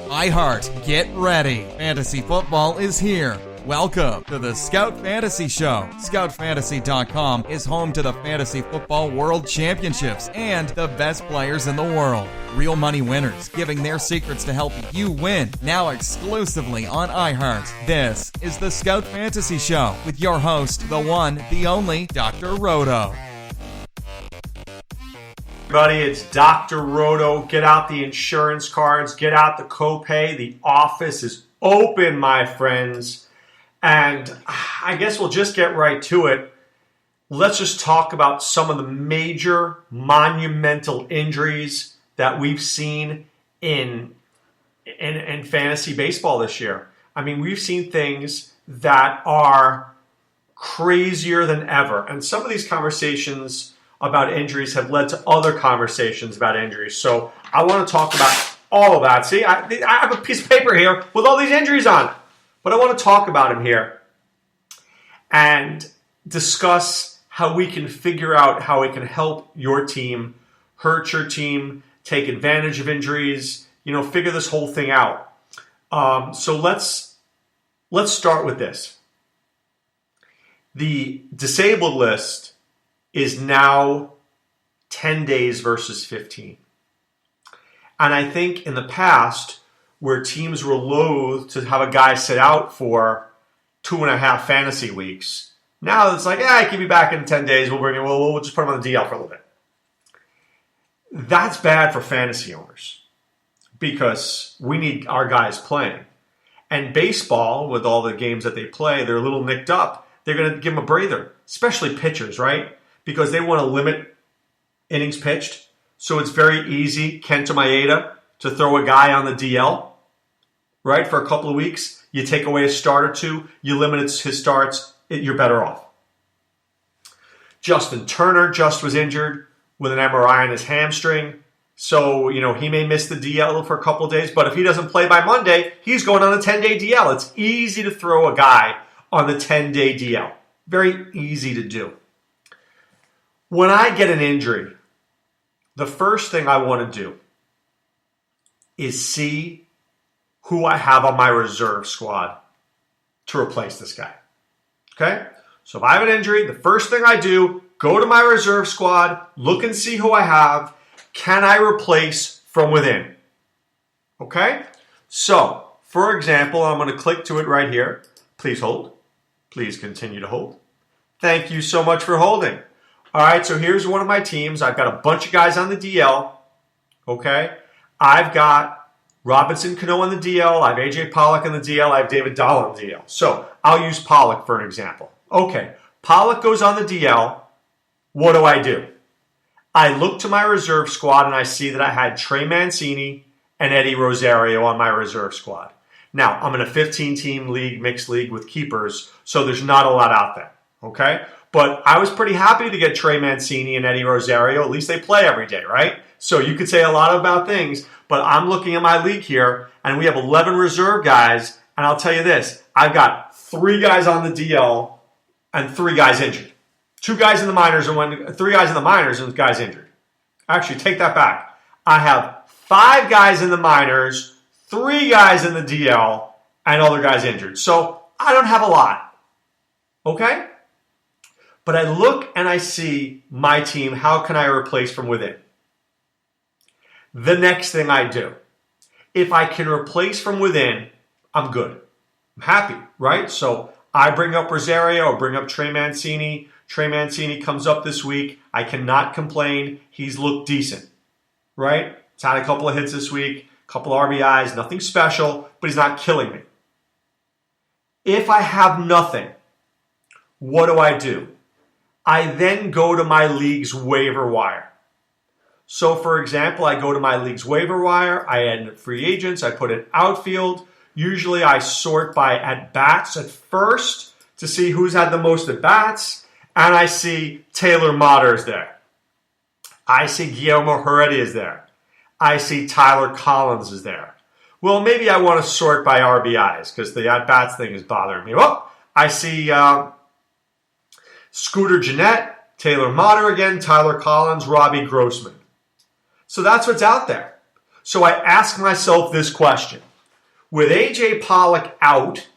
iHeart, get ready. Fantasy football is here. Welcome to the Scout Fantasy Show. ScoutFantasy.com is home to the Fantasy Football World Championships and the best players in the world. Real money winners giving their secrets to help you win. Now exclusively on iHeart. This is the Scout Fantasy Show with your host, the one, the only, Dr. Roto. Everybody, it's Dr. Roto. Get out the insurance cards. Get out the copay. The office is open, my friends. And I guess we'll just get right to it. Let's just talk about some of the major monumental injuries that we've seen in fantasy baseball this year. I mean, we've seen things that are crazier than ever. And some of these conversations about injuries have led to other conversations about injuries. So I want to talk about all of that. See, I have a piece of paper here with all these injuries on it. But I want to talk about them here and discuss how we can figure out how it can help your team, hurt your team, take advantage of injuries, figure this whole thing out. So let's start with this. The disabled list is now 10 days versus 15. And I think in the past, where teams were loath to have a guy sit out for 2.5 fantasy weeks. Now it's like, I can be back in 10 days. We'll just put him on the DL for a little bit. That's bad for fantasy owners because we need our guys playing. And baseball, with all the games that they play, they're a little nicked up. They're going to give them a breather, especially pitchers, right? Because they want to limit innings pitched. So it's very easy, Kenta Maeda, to throw a guy on the DL. Right, for a couple of weeks, you take away a start or two, you limit his starts, you're better off. Justin Turner just was injured with an MRI on his hamstring. So, he may miss the DL for a couple of days, but if he doesn't play by Monday, he's going on a 10-day DL. It's easy to throw a guy on the 10-day DL. Very easy to do. When I get an injury, the first thing I want to do is see who I have on my reserve squad to replace this guy. Okay? So if I have an injury, the first thing I do, go to my reserve squad, look and see who I have. Can I replace from within? Okay? So, for example, I'm going to click to it right here. Please hold. Please continue to hold. Thank you so much for holding. All right, so here's one of my teams. I've got a bunch of guys on the DL. Okay? I've got Robinson Cano on the DL, I have A.J. Pollock on the DL, I have David Dahl on the DL. So I'll use Pollock for an example. Okay, Pollock goes on the DL. What do? I look to my reserve squad and I see that I had Trey Mancini and Eddie Rosario on my reserve squad. Now, I'm in a 15-team league, mixed league with keepers, so there's not a lot out there. Okay? But I was pretty happy to get Trey Mancini and Eddie Rosario. At least they play every day, right? So you could say a lot about things, but I'm looking at my league here, and we have 11 reserve guys, and I'll tell you this. I've got 3 guys on the DL and 3 guys injured. 2 guys in the minors and 3 guys in the minors and 1 guy's injured. Actually, take that back. I have 5 guys in the minors, 3 guys in the DL, and other guys injured. So I don't have a lot. Okay? But I look and I see my team. How can I replace from within? The next thing I do, if I can replace from within, I'm good. I'm happy, right? So I bring up Rosario, bring up Trey Mancini. Trey Mancini comes up this week. I cannot complain. He's looked decent, right? He's had a couple of hits this week, a couple of RBIs, nothing special, but he's not killing me. If I have nothing, what do? I then go to my league's waiver wire. So, for example, I go to my league's waiver wire, I add free agents, I put in outfield. Usually I sort by at-bats at first to see who's had the most at-bats, and I see Taylor Motter is there. I see Guillermo Heredia is there. I see Tyler Collins is there. Well, maybe I want to sort by RBIs because the at-bats thing is bothering me. Well, I see Scooter Gennett, Taylor Motter again, Tyler Collins, Robbie Grossman. So that's what's out there. So I ask myself this question. With A.J. Pollock out,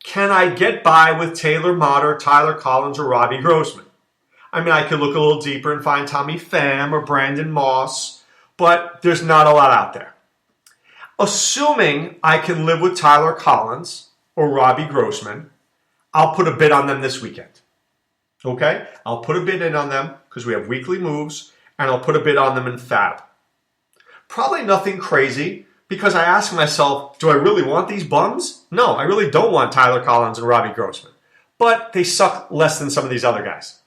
can I get by with Taylor Motter, Tyler Collins, or Robbie Grossman? I mean, I could look a little deeper and find Tommy Pham or Brandon Moss, but there's not a lot out there. Assuming I can live with Tyler Collins or Robbie Grossman, I'll put a bid on them this weekend. Okay? I'll put a bid in on them because we have weekly moves, and I'll put a bid on them in Fab. Probably nothing crazy because I ask myself, do I really want these bums? No, I really don't want Tyler Collins and Robbie Grossman. But they suck less than some of these other guys.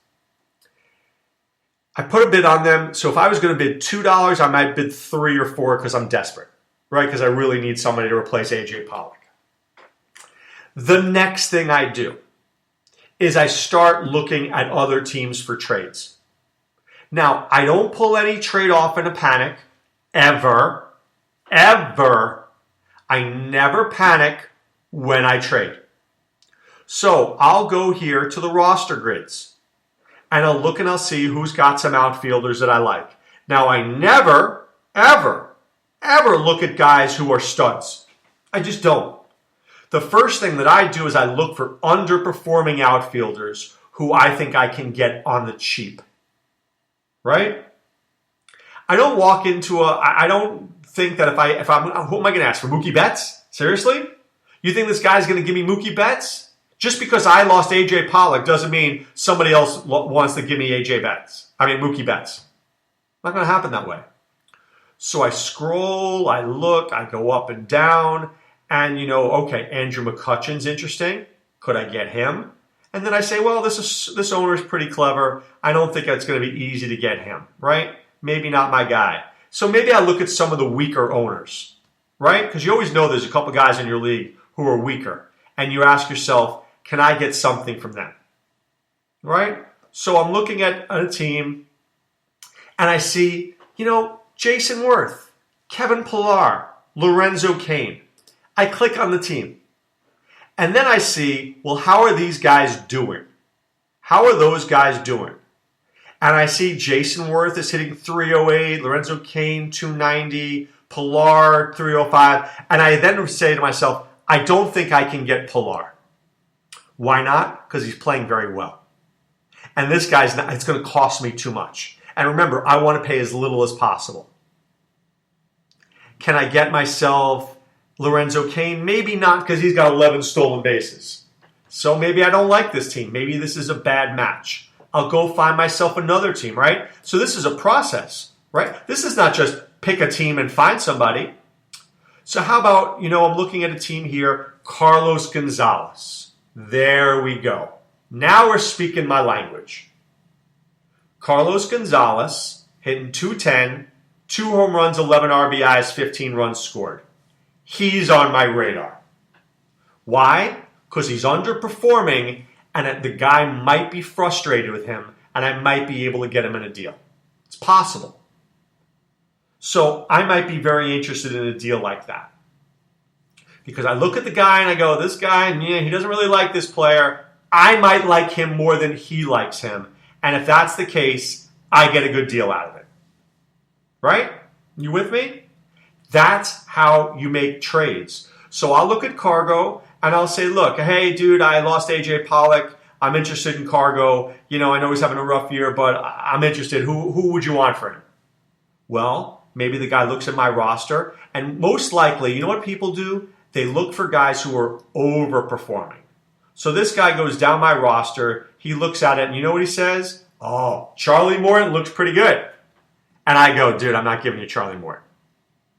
I put a bid on them, so if I was going to bid $2, I might bid $3 or $4 because I'm desperate, right? Because I really need somebody to replace A.J. Pollock. The next thing I do is I start looking at other teams for trades. Now, I don't pull any trade off in a panic, ever. I never panic when I trade. So I'll go here to the roster grids, and I'll look and I'll see who's got some outfielders that I like. Now, I never, ever look at guys who are studs. I just don't. The first thing that I do is I look for underperforming outfielders who I think I can get on the cheap. Right? I don't walk into I don't think that if I'm who am I going to ask for? Mookie Betts? Seriously? You think this guy's going to give me Mookie Betts? Just because I lost A.J. Pollock doesn't mean somebody else wants to give me Mookie Betts. Not going to happen that way. So I scroll, I look, I go up and down, and okay, Andrew McCutchen's interesting. Could I get him? And then I say, well, this owner is pretty clever. I don't think it's going to be easy to get him, right? Maybe not my guy. So maybe I look at some of the weaker owners, right? Because you always know there's a couple guys in your league who are weaker. And you ask yourself, can I get something from them? Right? So I'm looking at a team, and I see, Jason Worth, Kevin Pillar, Lorenzo Cain. I click on the team. And then I see, well, how are these guys doing? How are those guys doing? And I see Jason Worth is hitting 308, Lorenzo Cain 290, Pillar 305. And I then say to myself, I don't think I can get Pillar. Why not? Because he's playing very well. And this guy's not, it's going to cost me too much. And remember, I want to pay as little as possible. Can I get myself Lorenzo Cain? Maybe not, because he's got 11 stolen bases. So maybe I don't like this team. Maybe this is a bad match. I'll go find myself another team, right? So this is a process, right? This is not just pick a team and find somebody. So how about, I'm looking at a team here, Carlos Gonzalez. There we go. Now we're speaking my language. Carlos Gonzalez hitting 210, 2 home runs, 11 RBIs, 15 runs scored. He's on my radar. Why? Because he's underperforming, and the guy might be frustrated with him, and I might be able to get him in a deal. It's possible. So I might be very interested in a deal like that. Because I look at the guy and I go, this guy, he doesn't really like this player. I might like him more than he likes him. And if that's the case, I get a good deal out of it. Right? You with me? That's how you make trades. So I'll look at Cargo and I'll say, look, hey, dude, I lost A.J. Pollock. I'm interested in Cargo. I know he's having a rough year, but I'm interested. Who would you want for him? Well, maybe the guy looks at my roster, and most likely, you know what people do? They look for guys who are overperforming. So this guy goes down my roster, he looks at it, and you know what he says? Oh, Charlie Morton looks pretty good. And I go, dude, I'm not giving you Charlie Morton.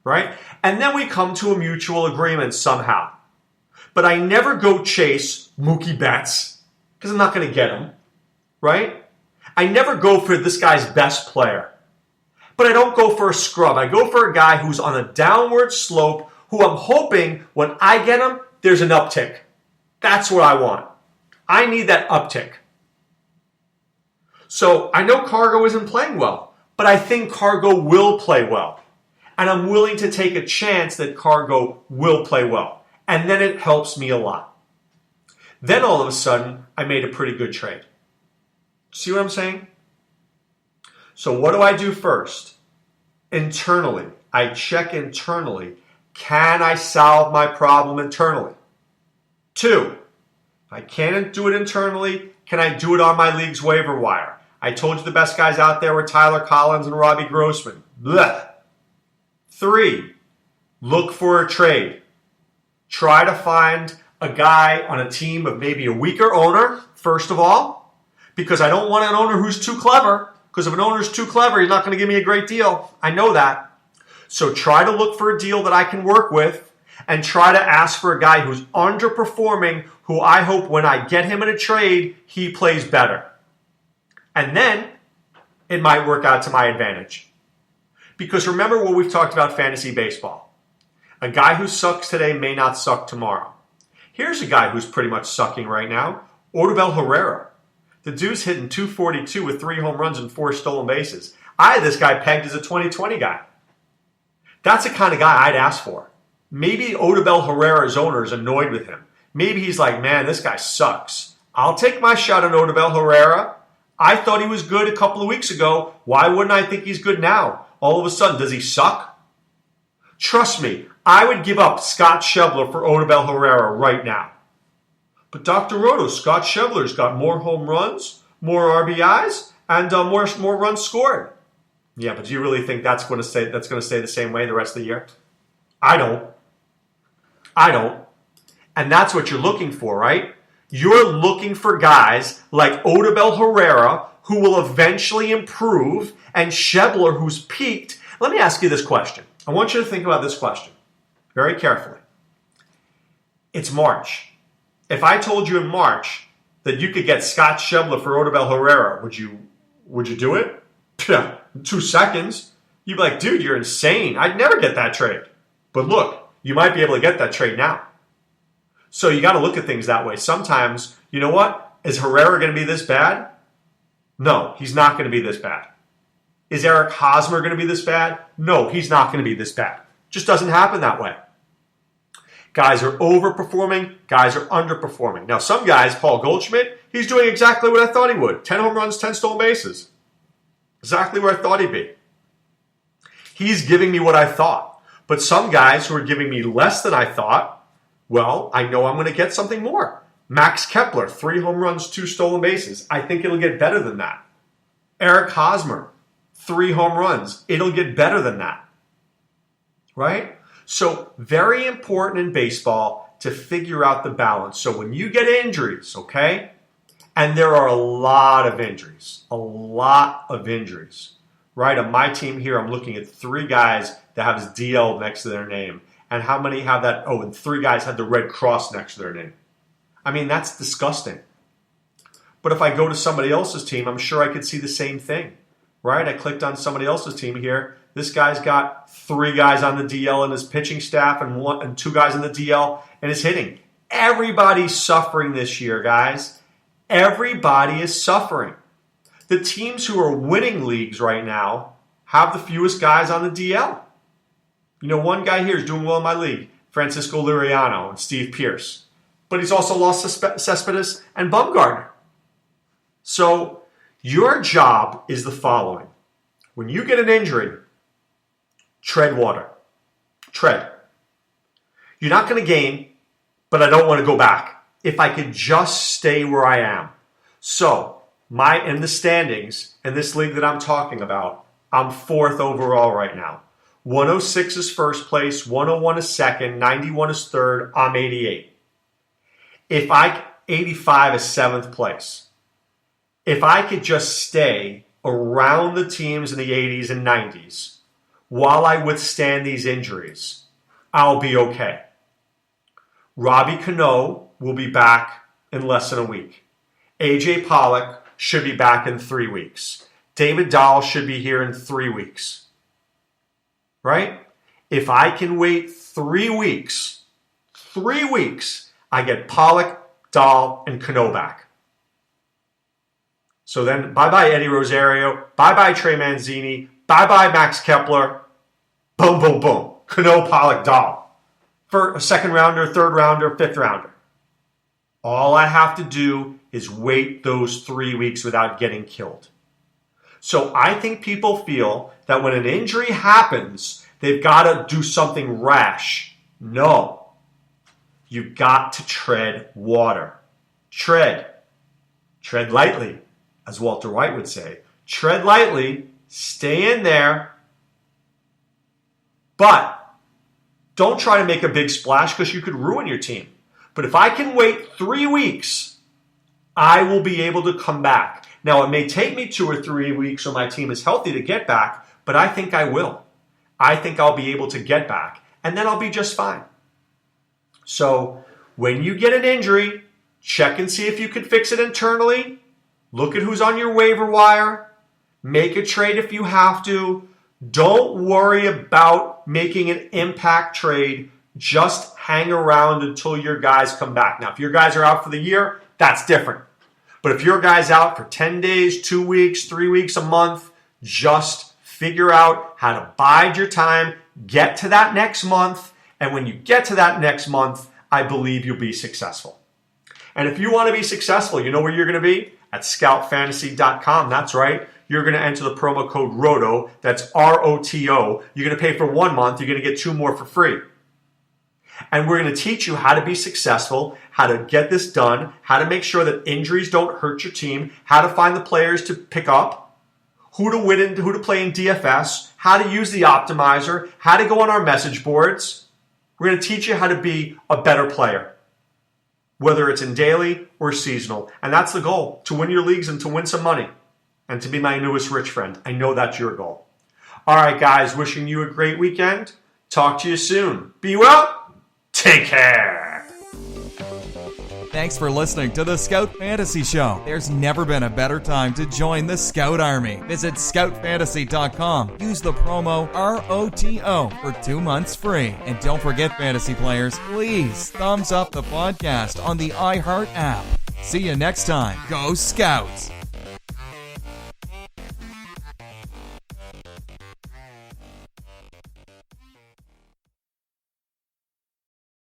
Right? And then we come to a mutual agreement somehow. But I never go chase Mookie Betts, because I'm not going to get him. Right? I never go for this guy's best player. But I don't go for a scrub. I go for a guy who's on a downward slope, who I'm hoping when I get him, there's an uptick. That's what I want. I need that uptick. So I know Cargo isn't playing well, but I think Cargo will play well. And I'm willing to take a chance that Cargo will play well. And then it helps me a lot. Then all of a sudden, I made a pretty good trade. See what I'm saying? So what do I do first? Internally, I check internally. Can I solve my problem internally? 2, if I can't do it internally, can I do it on my league's waiver wire? I told you the best guys out there were Tyler Collins and Robbie Grossman. Blech. 3, look for a trade. Try to find a guy on a team of maybe a weaker owner, first of all, because I don't want an owner who's too clever, because if an owner's too clever, he's not going to give me a great deal. I know that. So try to look for a deal that I can work with and try to ask for a guy who's underperforming, who I hope when I get him in a trade, he plays better. And then it might work out to my advantage. Because remember what we've talked about fantasy baseball. A guy who sucks today may not suck tomorrow. Here's a guy who's pretty much sucking right now, Odubel Herrera. The dude's hitting .242 with 3 home runs and 4 stolen bases. I had this guy pegged as a 2020 guy. That's the kind of guy I'd ask for. Maybe Odubel Herrera's owner is annoyed with him. Maybe he's like, man, this guy sucks. I'll take my shot on Odubel Herrera. I thought he was good a couple of weeks ago. Why wouldn't I think he's good now? All of a sudden, does he suck? Trust me, I would give up Scott Schebler for Odubel Herrera right now. But Dr. Roto, Scott Schebler's got more home runs, more RBIs, and more runs scored. Yeah, but do you really think that's going to stay the same way the rest of the year? I don't. And that's what you're looking for, right? You're looking for guys like Odubel Herrera who will eventually improve, and Schebler who's peaked. Let me ask you this question. I want you to think about this question very carefully. It's March. If I told you in March that you could get Scott Schebler for Odubel Herrera, would you do it? Yeah, 2 seconds. You'd be like, dude, you're insane. I'd never get that trade. But look, you might be able to get that trade now. So you got to look at things that way. Sometimes, you know what? Is Herrera going to be this bad? No, he's not going to be this bad. Is Eric Hosmer going to be this bad? No, he's not going to be this bad. Just doesn't happen that way. Guys are overperforming. Guys are underperforming. Now, some guys, Paul Goldschmidt, he's doing exactly what I thought he would. 10 home runs, 10 stolen bases. Exactly where I thought he'd be. He's giving me what I thought. But some guys who are giving me less than I thought, well, I know I'm going to get something more. Max Kepler, 3 home runs, 2 stolen bases. I think it'll get better than that. Eric Hosmer, 3 home runs. It'll get better than that. Right? So very important in baseball to figure out the balance. So when you get injuries, okay, and there are a lot of injuries, right? On my team here, I'm looking at 3 guys that have his DL next to their name. And how many have that? Oh, and 3 guys have the Red Cross next to their name. I mean, that's disgusting. But if I go to somebody else's team, I'm sure I could see the same thing, right? I clicked on somebody else's team here. This guy's got 3 guys on the DL in his pitching staff and 2 guys in the DL in his hitting. Everybody's suffering this year, guys. Everybody is suffering. The teams who are winning leagues right now have the fewest guys on the DL. You know, one guy here is doing well in my league, Francisco Liriano and Steve Pierce. But he's also lost Cespedes and Bumgarner. So your job is the following. When you get an injury, tread water. Tread. You're not going to gain, but I don't want to go back. If I could just stay where I am. So, in the standings, in this league that I'm talking about, I'm 4th overall right now. 106 is first place, 101 is second, 91 is third, I'm 88. 85 is 7th place. If I could just stay around the teams in the 80s and 90s while I withstand these injuries, I'll be okay. Robbie Cano will be back in less than a week. AJ Pollock should be back in 3 weeks. David Dahl should be here in 3 weeks. Right? If I can wait 3 weeks, I get Pollock, Dahl, and Cano back. So then, bye-bye Eddie Rosario, bye-bye Trey Manzini, bye-bye Max Kepler, boom, boom, boom. Cano, Pollock, Dahl. For a 2nd rounder, 3rd rounder, 5th rounder. All I have to do is wait those 3 weeks without getting killed. So I think people feel that when an injury happens, They've got to do something rash. No. You've got to tread water. Tread lightly, as Walter White would say. Tread lightly, stay in there, but don't try to make a big splash because you could ruin your team. But if I can wait 3 weeks, I will be able to come back. Now, it may take me 2 or 3 weeks when my team is healthy to get back, but I think I will. I think I'll be able to get back, and then I'll be just fine. So when you get an injury, check and see if you can fix it internally. Look at who's on your waiver wire. Make a trade if you have to. Don't worry about making an impact trade. Just hang around until your guys come back. Now, if your guys are out for the year, that's different. But if your guy's out for 10 days, 2 weeks, 3 weeks, a month, just figure out how to bide your time, get to that next month, and when you get to that next month, I believe you'll be successful. And if you want to be successful, you know where you're going to be? At scoutfantasy.com. That's right. You're going to enter the promo code ROTO. That's ROTO. You're going to pay for 1 month. You're going to get 2 more for free. And we're going to teach you how to be successful, how to get this done, how to make sure that injuries don't hurt your team, how to find the players to pick up, who to win and who to play in DFS, how to use the optimizer, how to go on our message boards. We're going to teach you how to be a better player, whether it's in daily or seasonal. And that's the goal, to win your leagues and to win some money and to be my newest rich friend. I know that's your goal. All right, guys, wishing you a great weekend. Talk to you soon. Be well. Take care. Thanks for listening to the Scout Fantasy Show. There's never been a better time to join the Scout Army. Visit scoutfantasy.com. Use the promo ROTO for 2 months free. And don't forget, fantasy players, please thumbs up the podcast on the iHeart app. See you next time. Go Scouts!